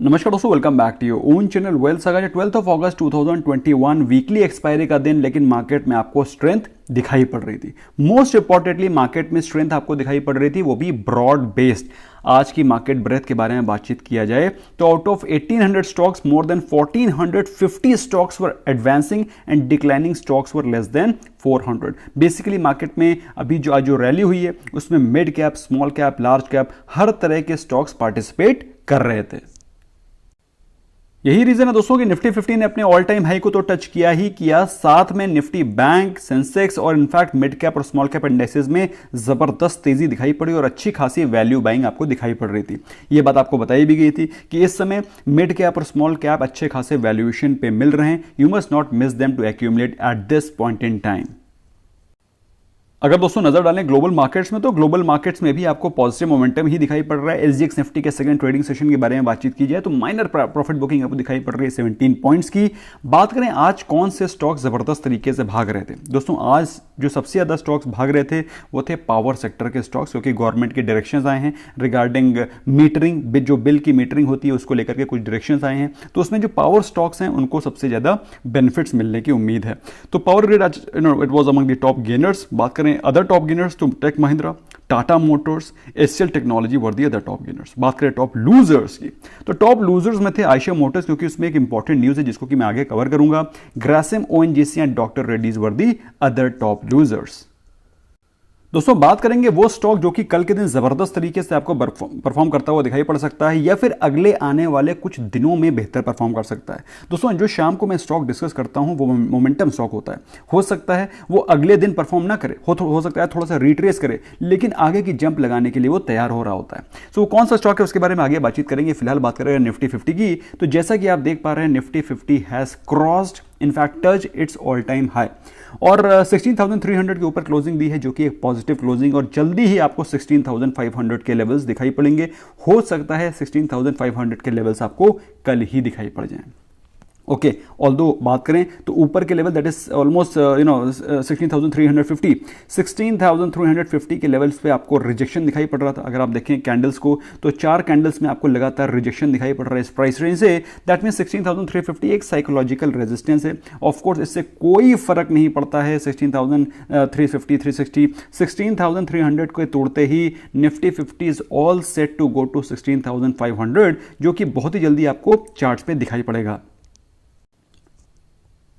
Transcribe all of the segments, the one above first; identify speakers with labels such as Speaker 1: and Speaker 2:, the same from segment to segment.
Speaker 1: नमस्कार दोस्तों, welcome back to your own channel wealth saga. 12 अगस्त 2021 वीकली एक्सपायरी का दिन, लेकिन मार्केट में आपको स्ट्रेंथ दिखाई पड़ रही थी। मोस्ट इंपॉर्टेंटली मार्केट में स्ट्रेंथ आपको दिखाई पड़ रही थी, वो भी ब्रॉड बेस्ड। आज की मार्केट ब्रेथ के बारे में बातचीत किया जाए तो out of 1800 stocks, more than 1450 stocks were advancing and declining stocks were less than 400। Basically market में अभी जो रैली हुई है उसमें mid cap, small cap, large cap, हर तरह के स्टॉक्स पार्टिसिपेट कर रहे थे। यही रीजन है दोस्तों कि निफ्टी 50 ने अपने ऑल टाइम हाई को तो टच किया ही किया, साथ में निफ्टी बैंक, सेंसेक्स और इनफैक्ट मिड कैप और स्मॉल कैप इंडेक्सेस में जबरदस्त तेजी दिखाई पड़ी और अच्छी खासी वैल्यू बाइंग आपको दिखाई पड़ रही थी। यह बात आपको बताई भी गई थी कि इस समय मिड कैप और स्मॉल कैप अच्छे खासे वैल्यूएशन पे मिल रहे हैं। You must not miss them to accumulate at this point in time. अगर दोस्तों नजर डालें ग्लोबल मार्केट्स में, तो ग्लोबल मार्केट्स में भी आपको पॉजिटिव मोमेंटम ही दिखाई पड़ रहा है। एसजीएक्स निफ्टी के सेकंड ट्रेडिंग सेशन के बारे में बातचीत की जाए तो माइनर प्रॉफिट बुकिंग आपको दिखाई पड़ रही है 17 पॉइंट्स की। बात करें आज कौन से स्टॉक जबरदस्त तरीके से भाग रहे थे, दोस्तों आज जो सबसे ज्यादा स्टॉक्स भाग रहे थे वो थे पावर सेक्टर के स्टॉक्स, क्योंकि गवर्नमेंट के डायरेक्शंस आए हैं रिगार्डिंग मीटरिंग, जो बिल की मीटरिंग होती है उसको लेकर के कुछ डायरेक्शंस आए हैं, तो उसमें जो पावर स्टॉक्स हैं उनको सबसे ज्यादा बेनिफिट्स मिलने की उम्मीद है। तो पावर ग्रिड आज it was among the top gainers. बात करें अदर टॉप गेनर्स तो tech Mahindra, Tata motors, HCL technology were the other top gainers. बात करें टॉप लूजर्स की, तो टॉप लूजर्स में थे आयशा मोटर्स, क्योंकि उसमें एक इंपॉर्टेंट न्यूज है जिसको कि मैं आगे कवर करूंगा। Grasim, ONGC and doctor Reddy's were the other top losers. दोस्तों बात करेंगे वो स्टॉक जो कि कल के दिन जबरदस्त तरीके से आपको परफॉर्म करता हुआ दिखाई पड़ सकता है या फिर अगले आने वाले कुछ दिनों में बेहतर परफॉर्म कर सकता है। दोस्तों जो शाम को मैं स्टॉक डिस्कस करता हूं वो मोमेंटम स्टॉक होता है। हो सकता है वो अगले दिन परफॉर्म ना करे, हो सकता है थोड़ा सा रिट्रेस करे, लेकिन आगे की जंप लगाने के लिए वो तैयार हो रहा होता है। सो कौन सा स्टॉक है उसके बारे में आगे बातचीत करेंगे। फिलहाल बात करेंगे निफ्टी 50 की, तो जैसा कि आप देख पा रहे हैं Nifty 50 has crossed, in fact touch it's all time high और 16,300 के ऊपर क्लोजिंग दी है, जो कि एक पॉजिटिव क्लोजिंग, और जल्दी ही आपको 16,500 के लेवल्स दिखाई पड़ेंगे। हो सकता है 16,500 के लेवल्स आपको कल ही दिखाई पड़ जाएं। ओके, ऑल्दो बात करें तो ऊपर के लेवल दैट इज ऑलमोस्ट 16,350 16,350 के लेवल्स पे आपको रिजेक्शन दिखाई पड़ रहा था। अगर आप देखें कैंडल्स को तो 4 कैंडल्स में आपको लगातार रिजेक्शन दिखाई पड़ रहा है इस प्राइस रेंज से। दैट मीन 16,350 एक साइकोलॉजिकल रेजिस्टेंस है। ऑफकोर्स इससे कोई फर्क नहीं पड़ता है 16,350 360 16,300 को तोड़ते ही Nifty 50 is all set to go to 16,500, जो कि बहुत ही जल्दी आपको चार्ट्स पे दिखाई पड़ेगा।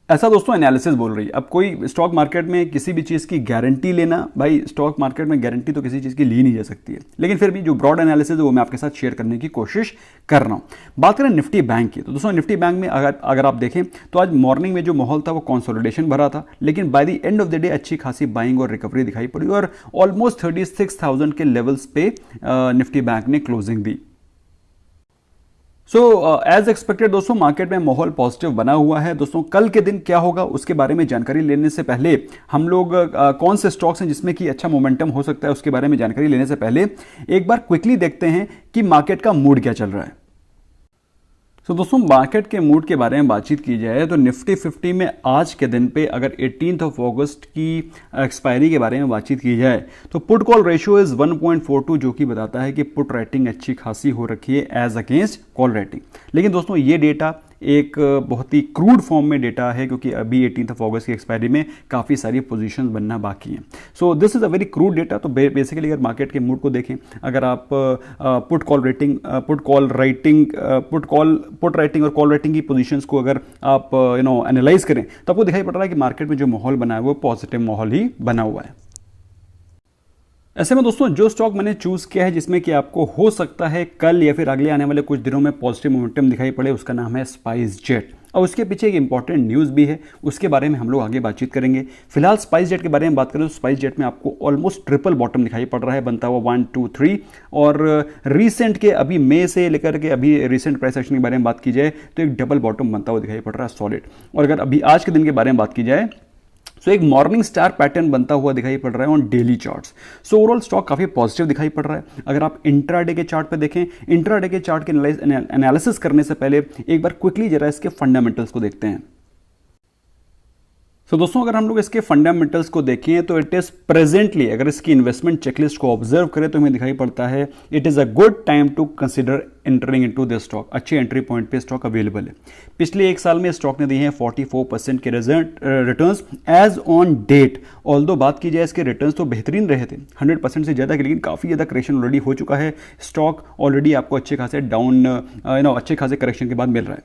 Speaker 1: ऐसा दोस्तों एनालिसिस बोल रही है। अब कोई स्टॉक मार्केट में किसी भी चीज़ की गारंटी लेना, भाई स्टॉक मार्केट में गारंटी तो किसी चीज़ की ली नहीं जा सकती है, लेकिन फिर भी जो ब्रॉड एनालिसिस है वो मैं आपके साथ शेयर करने की कोशिश कर रहा हूं। बात करें निफ्टी बैंक की, तो दोस्तों निफ्टी बैंक में अगर आप देखें तो आज मॉर्निंग में जो माहौल था वो कंसोलिडेशन भरा था, लेकिन by the end of the day अच्छी खासी बाइंग और रिकवरी दिखाई पड़ी और ऑलमोस्ट 36,000 के लेवल्स पे निफ्टी बैंक ने क्लोजिंग दी। सो एज एक्सपेक्टेड दोस्तों मार्केट में माहौल पॉजिटिव बना हुआ है। दोस्तों कल के दिन क्या होगा उसके बारे में जानकारी लेने से पहले हम लोग कौन से स्टॉक्स हैं जिसमें कि अच्छा मोमेंटम हो सकता है उसके बारे में जानकारी लेने से पहले एक बार क्विकली देखते हैं कि मार्केट का मूड क्या चल रहा है। तो दोस्तों मार्केट के मूड के बारे में बातचीत की जाए तो निफ्टी 50 में आज के दिन पे अगर 18 अगस्त की एक्सपायरी के बारे में बातचीत की जाए तो पुट कॉल रेशियो इज 1.42, जो कि बताता है कि पुट रेटिंग अच्छी खासी हो रखी है एज अगेंस्ट कॉल रेटिंग। लेकिन दोस्तों ये डेटा एक बहुत ही क्रूड फॉर्म में डेटा है, क्योंकि अभी 18 अगस्त की एक्सपायरी में काफ़ी सारी पोजीशंस बनना बाकी हैं। So this is a very crude data. तो बेसिकली अगर मार्केट के मूड को देखें, अगर आप पुट राइटिंग और कॉल राइटिंग की पोजीशंस को अगर आप एनालाइज करें तो आपको दिखाई पड़ रहा है कि मार्केट में जो माहौल बना है वो पॉजिटिव माहौल ही बना हुआ है। ऐसे में दोस्तों जो स्टॉक मैंने चूज किया है जिसमें कि आपको हो सकता है कल या फिर अगले आने वाले कुछ दिनों में पॉजिटिव मोमेंटम दिखाई पड़े, उसका नाम है स्पाइस जेट, और उसके पीछे एक इंपॉर्टेंट न्यूज़ भी है, उसके बारे में हम लोग आगे बातचीत करेंगे। फिलहाल स्पाइस जेट के बारे में बात करें तो स्पाइस जेट में आपको ऑलमोस्ट ट्रिपल बॉटम दिखाई पड़ रहा है, बनता हुआ 1 2 3, और रिसेंट के अभी मई से लेकर के अभी रिसेंट प्राइस एक्शन के बारे में बात की जाए तो एक डबल बॉटम बनता हुआ दिखाई पड़ रहा है सॉलिड। और अगर अभी आज के दिन के बारे में बात की जाए सो एक मॉर्निंग स्टार पैटर्न बनता हुआ दिखाई पड़ रहा है on daily charts. So overall stock काफी पॉजिटिव दिखाई पड़ रहा है। अगर आप इंट्राडे के चार्ट पे देखें, इंट्राडे के चार्ट के एनालिसिस करने से पहले एक बार क्विकली जरा इसके फंडामेंटल्स को देखते हैं। तो दोस्तों अगर हम लोग इसके फंडामेंटल्स को देखें तो इट इज प्रेजेंटली, अगर इसकी इन्वेस्टमेंट चेकलिस्ट को ऑब्जर्व करें तो हमें दिखाई पड़ता है it is a good time to consider entering into this stock. अच्छे एंट्री पॉइंट पे स्टॉक अवेलेबल है। पिछले एक साल में स्टॉक ने दिए हैं 44% के returns as on date. Although बात की जाए इसके रिटर्न्स तो बेहतरीन रहे थे 100% से ज़्यादा के, लेकिन काफ़ी ज़्यादा करेक्शन ऑलरेडी हो चुका है। स्टॉक ऑलरेडी आपको अच्छे खासे डाउन अच्छे खासे करेक्शन के बाद मिल रहा है।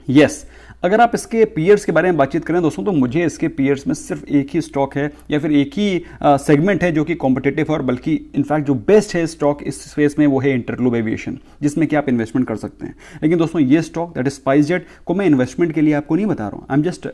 Speaker 1: यस, अगर आप इसके पीयर्स के बारे में बातचीत करें दोस्तों तो मुझे इसके पीयर्स में सिर्फ एक ही स्टॉक है या फिर एक ही सेगमेंट है जो कि कॉम्पिटिटिव है, और बल्कि इनफैक्ट जो बेस्ट है स्टॉक इस स्पेस में वो है इंटरग्लोब एविएशन, जिसमें कि आप इन्वेस्टमेंट कर सकते हैं। लेकिन दोस्तों ये स्टॉक दैट इज स्पाइसजेट को मैं इन्वेस्टमेंट के लिए आपको नहीं बता रहा हूँ। I am just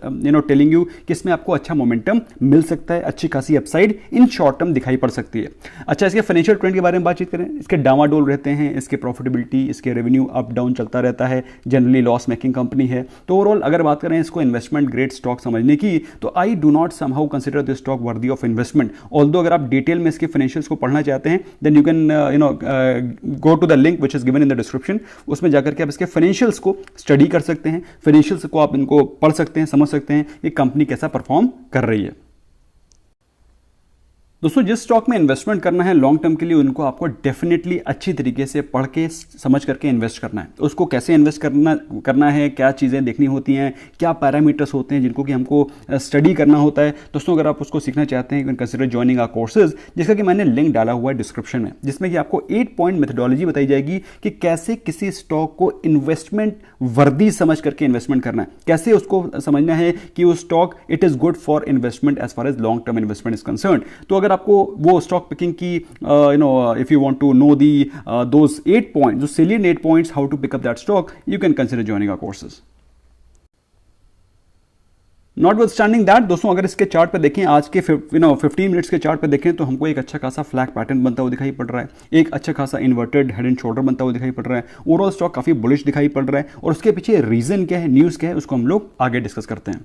Speaker 1: telling you कि इसमें आपको अच्छा मोमेंटम मिल सकता है, अच्छी खासी अपसाइड इन शॉर्ट टर्म दिखाई पड़ सकती है। अच्छा, इसके फाइनेंशियल ट्रेंड के बारे में बातचीत करें, इसके डामाडोल रहते हैं, इसके प्रॉफिटेबिलिटी, इसके रेवेन्यू अप डाउन चलता रहता है, जनरली लॉस मेकिंग कंपनी है। तो ओवरऑल अगर बात करें इसको इन्वेस्टमेंट ग्रेड स्टॉक समझने की तो I do not somehow consider this stock worthy of investment. Although अगर आप डिटेल में इसके फाइनेंशियल्स को पढ़ना चाहते हैं then you can go to the link which is given in the description. उसमें जाकर के आप इसके फाइनेंशियल्स को स्टडी कर सकते हैं, फाइनेंशियल्स को आप इनको पढ़ सकते हैं, समझ सकते हैं ये कंपनी कैसा परफॉर्म कर रही है। दोस्तों जिस स्टॉक में इन्वेस्टमेंट करना है लॉन्ग टर्म के लिए, उनको आपको डेफिनेटली अच्छी तरीके से पढ़ के समझ करके इन्वेस्ट करना है। उसको कैसे इन्वेस्ट करना है, क्या चीज़ें देखनी होती हैं, क्या पैरामीटर्स होते हैं जिनको कि हमको स्टडी करना होता है। दोस्तों अगर आप उसको सीखना चाहते हैं, you can consider joining our courses, जिसका कि मैंने लिंक डाला हुआ है डिस्क्रिप्शन में, जिसमें कि आपको 8 पॉइंट मेथडोलॉजी बताई जाएगी कि कैसे किसी स्टॉक को इन्वेस्टमेंट वर्दी समझ करके इन्वेस्टमेंट करना है, कैसे उसको समझना है कि वो stock it is good for investment as far as long term investment is concern. तो अगर आपको वो स्टॉक पिकिंग की if you want to know the those 8 points, जो salient 8 points how to pick up that stock, you can consider joining our courses. Notwithstanding that दोस्तों अगर इसके chart पे देखें, आज के 15 मिनट्स के चार्ट पे देखें तो हमको एक अच्छा खासा फ्लैग पैटर्न बनता हुआ दिखाई पड़ रहा है, एक अच्छा खासा इन्वर्टेड हेड एंड शोल्डर बनता हुआ दिखाई पड़ रहा है। ओवरऑल स्टॉक काफी बुलिश दिखाई पड़ रहा है, और उसके पीछे रीजन क्या है, न्यूज क्या है, उसको हम लोग आगे डिस्कस करते हैं।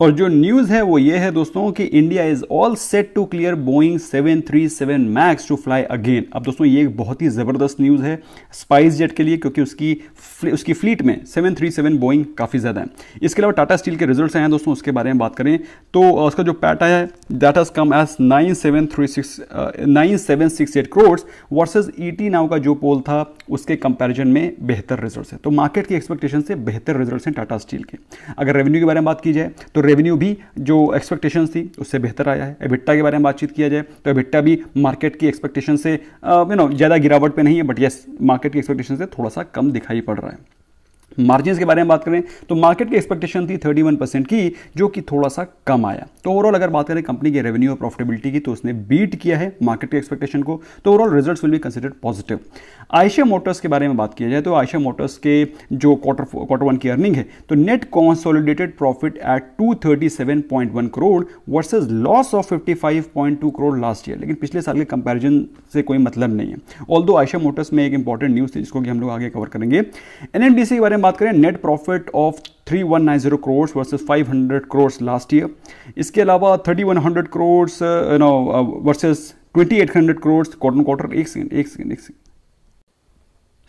Speaker 1: और जो न्यूज है वो ये है दोस्तों कि India is all set to clear Boeing 737 max to fly again. अब दोस्तों ये एक बहुत ही जबरदस्त न्यूज है स्पाइस जेट के लिए, क्योंकि उसकी फ्लीट में 737 बोइंग काफी ज्यादा है। इसके अलावा टाटा स्टील के रिजल्ट्स आए हैं दोस्तों, उसके बारे में बात करें तो उसका जो पैट आया है that has come as 9768 crore versus ET now का जो पोल था उसके कंपैरिजन में बेहतर रिजल्ट्स है। तो मार्केट की एक्सपेक्टेशन से बेहतर रिजल्ट्स हैं टाटा स्टील के। अगर रेवेन्यू के बारे में बात की जाए तो रेवेन्यू भी जो एक्सपेक्टेशंस थी उससे बेहतर आया है। एबिटा के बारे में बातचीत किया जाए तो एबिटा भी मार्केट की एक्सपेक्टेशन से ज़्यादा गिरावट पे नहीं है, बट यस मार्केट की एक्सपेक्टेशन से थोड़ा सा कम दिखाई पड़ रहा है। मार्जिन्स के बारे में बात करें तो मार्केट की एक्सपेक्टेशन थी 31% की, जो कि थोड़ा सा कम आया। तो ओवरऑल अगर बात करें कंपनी के रेवेन्यू और प्रॉफिटेबिलिटी की तो उसने बीट किया है मार्केट की एक्सपेक्टेशन को, तो overall results will be considered positive. Ayesha Motors के बारे में बात किया जाए तो आयशा मोटर्स के जो क्वार्टर 1 की अर्निंग है तो net consolidated profit at 237.1 crore versus loss of 55.2 crore last year. लेकिन पिछले साल के कंपैरिजन से कोई मतलब नहीं है। ऑल्दो आयशा मोटर्स में एक इंपॉर्टेंट न्यूज़ थी जिसको कि हम लोग आगे कवर करेंगे। एनएमडीसी के बारे में बात करें, net profit of 3190 crore versus 500 crore last year. इसके अलावा 3100 करोड़ वर्सेस 2800 करोड़ क्वार्टर। एक second.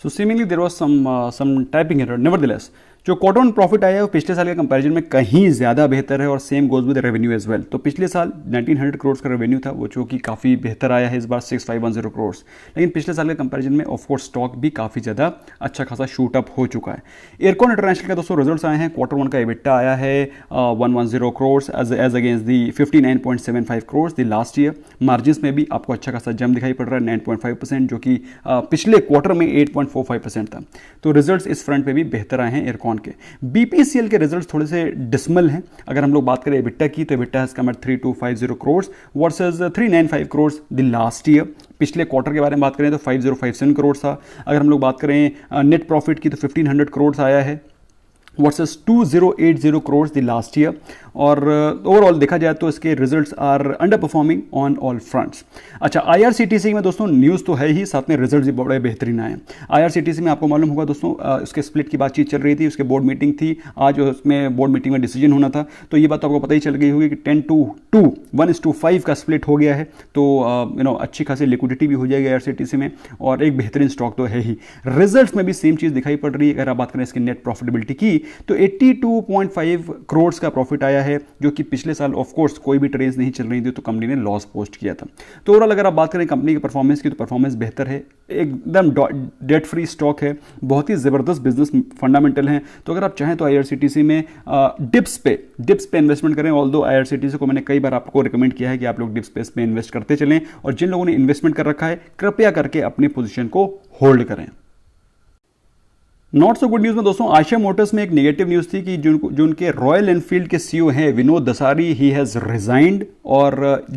Speaker 1: So seemingly there was some typing error. Nevertheless, जो क्वार्टर 1 प्रॉफिट आया है वो पिछले साल के कंपैरिजन में कहीं ज़्यादा बेहतर है, और same goes with revenue as well. तो पिछले साल 1900 करोड़ का रेवेन्यू था वो जो कि काफ़ी बेहतर आया है, इस बार 6510 करोड़। लेकिन पिछले साल के कंपैरिजन में ऑफकोर्स स्टॉक भी काफ़ी ज़्यादा अच्छा खासा शूट अप हो चुका है। एयरकॉन इंटरनेशनल का दोस्तों रिजल्ट्स आए हैं। क्वार्टर 1 का एबिटा आया है 110 crore as against the 59.75 crore the last year. Margins में भी आपको अच्छा खासा जम दिखाई पड़ रहा है 9.5%, जो कि पिछले क्वार्टर में 8.45% था। तो रिजल्ट्स इस फ्रंट पे भी बेहतर आए हैं एयरकॉन के। बीपीसीएल के रिजल्ट्स थोड़े से डिसमल हैं। अगर हम लोग बात करें एबिटा की तो EBITDA has come at 3250 crore versus 395 crore the last year. पिछले क्वार्टर के बारे में बात करें तो 5057 करोड़ था। अगर हम लोग बात करें नेट प्रॉफिट की तो 1500 करोड़ आया है versus 2080 crore the last year. और ओवरऑल देखा जाए तो इसके results are under performing on all fronts. अच्छा, आईआरसीटीसी में दोस्तों न्यूज़ तो है ही, साथ में रिजल्ट्स भी बड़े बेहतरीन आए। आईआरसीटीसी में आपको मालूम होगा दोस्तों उसके स्प्लिट की बातचीत चल रही थी, उसके बोर्ड मीटिंग थी आज, उसमें बोर्ड मीटिंग में डिसीजन होना था। तो ये बात तो आपको पता ही चल गई होगी कि 10-2 1:5 का स्प्लिट हो गया है। तो अच्छी खासी लिक्विडिटी भी हो जाएगी आईआरसीटीसी में, और एक बेहतरीन स्टॉक तो है ही। रिजल्ट्स में भी सेम चीज़ दिखाई पड़ रही है। अगर आप बात करें इसकी नेट प्रॉफिटेबिलिटी की तो 82.5 करोड़ का प्रॉफिट आया है, जो कि पिछले साल ऑफ कोर्स कोई भी ट्रेड्स नहीं चल रही थी तो कंपनी ने लॉस पोस्ट किया था। तो ओवरऑल अगर आप बात करें कंपनी की परफॉर्मेंस की, तो परफॉर्मेंस बेहतर है, एकदम डेट फ्री स्टॉक है, बहुत ही ज़बरदस्त बिजनेस फंडामेंटल हैं। तो अगर आप चाहें तो IRCTC में डिप्स पे इन्वेस्टमेंट करें। ऑल्दो IRCTC को मैंने कई बार आपको रिकमेंड किया है कि आप लोग डिप्स पे इन्वेस्ट करते चलें, और जिन लोगों ने इन्वेस्टमेंट कर रखा है कृपया करके अपनी पोजीशन को होल्ड करें। नॉट सो गुड न्यूज़ में दोस्तों आयशा मोटर्स में एक नेगेटिव न्यूज़ थी कि जो उनके रॉयल एनफील्ड के CEO हैं Vinod Dasari, he has resigned, और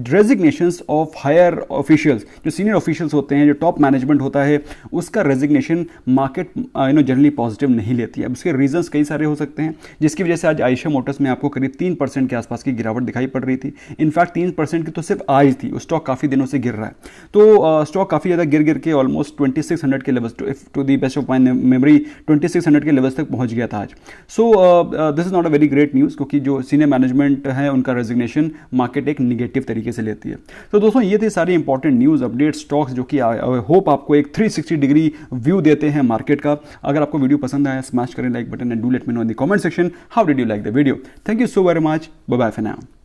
Speaker 1: रेजिग्नेशंस ऑफ हायर ऑफिशियल्स, जो सीनियर ऑफिशियल्स होते हैं, जो टॉप मैनेजमेंट होता है, उसका रेजिग्नेशन मार्केट जनरली पॉजिटिव नहीं लेती है। अब उसके रीजंस कई सारे हो सकते हैं, जिसकी वजह से आज आयशा मोटर्स में आपको करीब 3% के आसपास की गिरावट दिखाई पड़ रही थी। इनफैक्ट 3% की तो सिर्फ आज थी, स्टॉक काफ़ी दिनों से गिर रहा है। तो स्टॉक काफ़ी ज़्यादा गिर के ऑलमोस्ट 2600 के levels, to the best of my memory 2600 के लेवल्स तक पहुंच गया था आज। So this is not a very great news, क्योंकि जो सीनियर मैनेजमेंट है उनका रेजिग्नेशन मार्केट एक निगेटिव तरीके से लेती है। तो दोस्तों ये थी सारी इंपॉर्टेंट न्यूज़ अपडेट स्टॉक्स, जो कि होप आपको एक 360 डिग्री व्यू देते हैं मार्केट का। अगर आपको वीडियो पसंद आया स्मैश करें like button and do let me know in the comment section how did you like the video. Thank you so very much, bye bye for now.